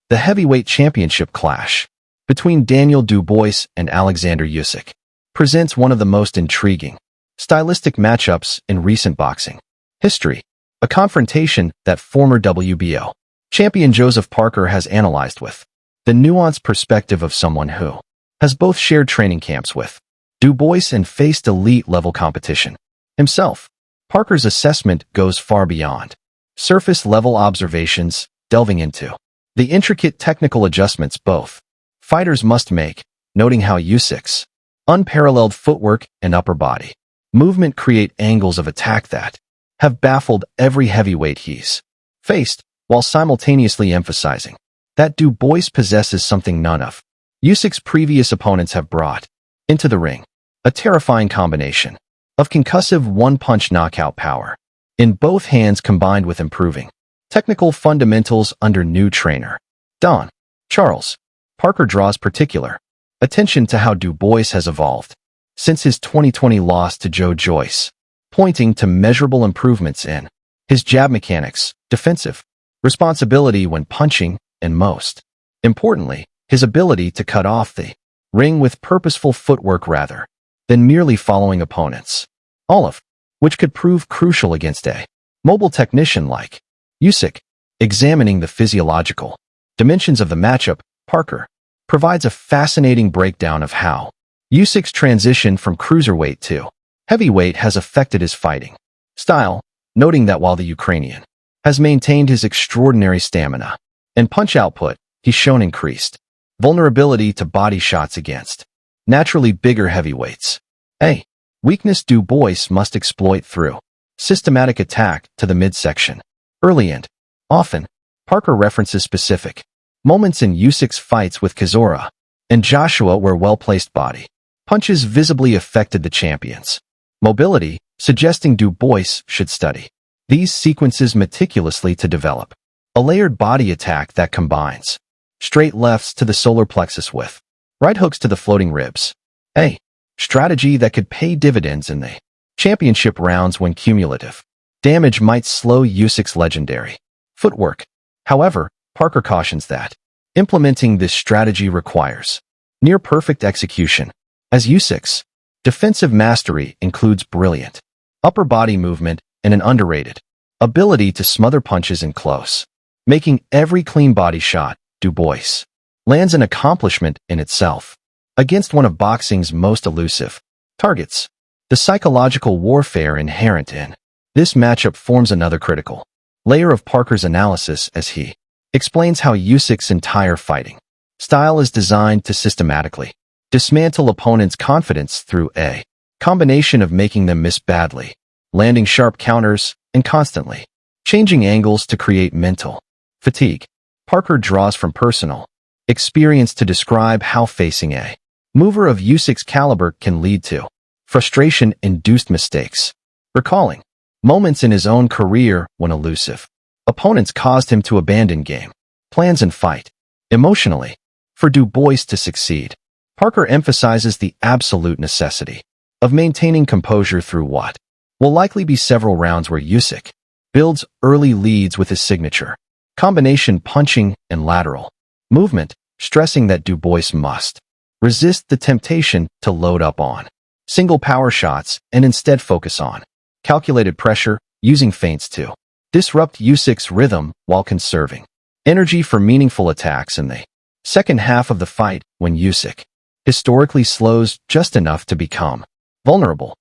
The heavyweight championship clash between Daniel Dubois and Oleksandr Usyk presents one of the most intriguing, stylistic matchups in recent boxing history, a confrontation that former WBO champion Joseph Parker has analyzed with the nuanced perspective of someone who has both shared training camps with Dubois and faced elite-level competition himself. Parker's assessment goes far beyond surface-level observations, delving into the intricate technical adjustments both fighters must make, noting how Usyk's unparalleled footwork and upper body movement create angles of attack that have baffled every heavyweight he's faced, while simultaneously emphasizing that Dubois possesses something none of Usyk's previous opponents have brought into the ring, a terrifying combination of concussive one-punch knockout power in both hands combined with improving technical fundamentals under new trainer Don Charles. Parker draws particular attention to how Dubois has evolved since his 2020 loss to Joe Joyce, pointing to measurable improvements in his jab mechanics, defensive responsibility when punching, and most importantly, his ability to cut off the ring with purposeful footwork rather than merely following opponents, all of which could prove crucial against a mobile technician like Usyk. Examining the physiological dimensions of the matchup, Parker provides a fascinating breakdown of how Usyk's transition from cruiserweight to heavyweight has affected his fighting style, noting that while the Ukrainian has maintained his extraordinary stamina and punch output, he's shown increased vulnerability to body shots against naturally bigger heavyweights, a weakness Dubois must exploit through systematic attack to the midsection early and often. Parker references specific moments in Usyk's fights with Chisora and Joshua where well-placed body punches visibly affected the champion's mobility, suggesting Dubois should study these sequences meticulously to develop a layered body attack that combines straight lefts to the solar plexus with right hooks to the floating ribs, a strategy that could pay dividends in the championship rounds when cumulative damage might slow Usyk's legendary footwork. However, Parker cautions that implementing this strategy requires near-perfect execution, as Usyk's defensive mastery includes brilliant upper body movement and an underrated ability to smother punches in close, making every clean body shot Dubois lands an accomplishment in itself against one of boxing's most elusive targets. The psychological warfare inherent in this matchup forms another critical layer of Parker's analysis as he explains how Usyk's entire fighting style is designed to systematically dismantle opponents' confidence through a combination of making them miss badly, landing sharp counters, and constantly changing angles to create mental fatigue. Parker draws from personal experience to describe how facing a mover of Usyk's caliber can lead to frustration-induced mistakes, recalling moments in his own career when elusive opponents caused him to abandon game plans and fight emotionally. For Dubois to succeed, Parker emphasizes the absolute necessity of maintaining composure through what will likely be several rounds where Usyk builds early leads with his signature combination punching and lateral movement, stressing that Dubois must resist the temptation to load up on single power shots and instead focus on calculated pressure, using feints to disrupt Usyk's rhythm while conserving energy for meaningful attacks in the second half of the fight when Usyk historically slows just enough to become vulnerable.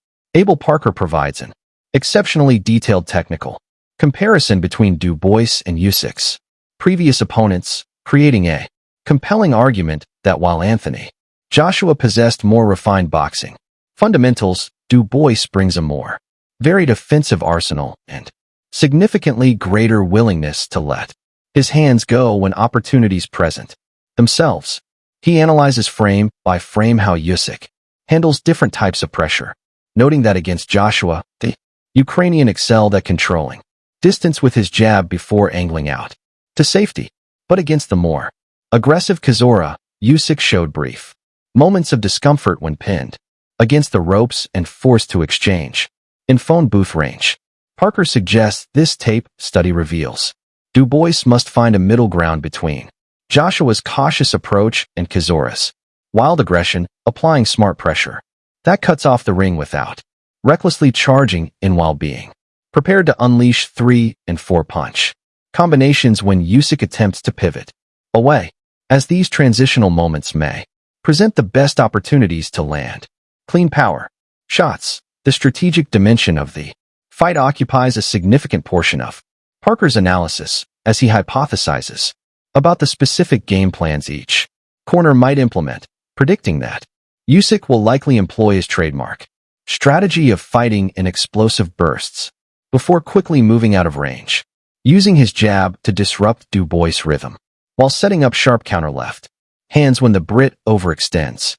Parker provides an exceptionally detailed technical comparison between Dubois and Usyk's previous opponents, creating a compelling argument that while Anthony Joshua possessed more refined boxing fundamentals, Dubois brings a more varied offensive arsenal and significantly greater willingness to let his hands go when opportunities present themselves. He analyzes frame by frame how Usyk handles different types of pressure, noting that against Joshua, the Ukrainian excelled at controlling distance with his jab before angling out to safety, but against the more aggressive Chisora, Usyk showed brief moments of discomfort when pinned against the ropes and forced to exchange in phone booth range. Parker suggests this tape study reveals Dubois must find a middle ground between Joshua's cautious approach and Kizora's wild aggression, applying smart pressure. That cuts off the ring without recklessly charging in while being prepared to unleash 3 and 4 punch combinations when Usyk attempts to pivot away, as these transitional moments may present the best opportunities to land clean power shots. The strategic dimension of the fight occupies a significant portion of Parker's analysis as he hypothesizes about the specific game plans each corner might implement, predicting that Usyk will likely employ his trademark strategy of fighting in explosive bursts before quickly moving out of range, using his jab to disrupt Dubois' rhythm, while setting up sharp counter left hands when the Brit overextends.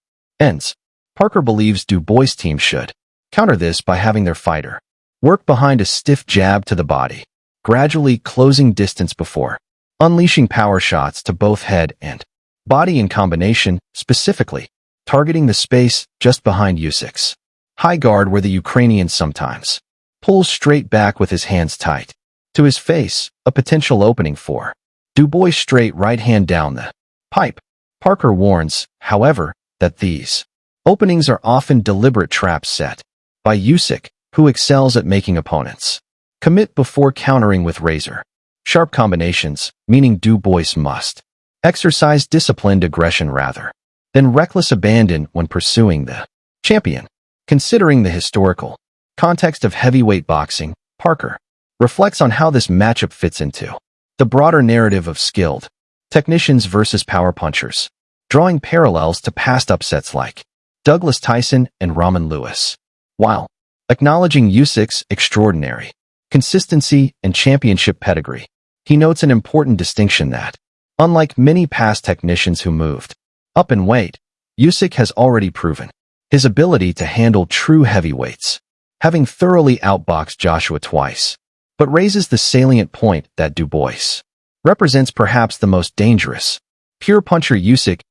Parker believes Dubois' team should counter this by having their fighter work behind a stiff jab to the body, gradually closing distance before unleashing power shots to both head and body in combination, specifically targeting the space just behind Usyk's high guard, where the Ukrainian sometimes pulls straight back with his hands tight to his face, a potential opening for Dubois' straight right hand down the pipe. Parker warns, however, that these openings are often deliberate traps set by Usyk, who excels at making opponents commit before countering with razor-sharp combinations, meaning Dubois must exercise disciplined aggression rather than reckless abandon when pursuing the champion. Considering the historical context of heavyweight boxing, Parker reflects on how this matchup fits into the broader narrative of skilled technicians versus power punchers, drawing parallels to past upsets like Douglas Tyson and Rahman Lewis, while acknowledging Usyk's extraordinary consistency and championship pedigree. He notes an important distinction that, unlike many past technicians who moved up in weight, Usyk has already proven his ability to handle true heavyweights, having thoroughly outboxed Joshua twice, but raises the salient point that Dubois represents perhaps the most dangerous pure puncher Usyk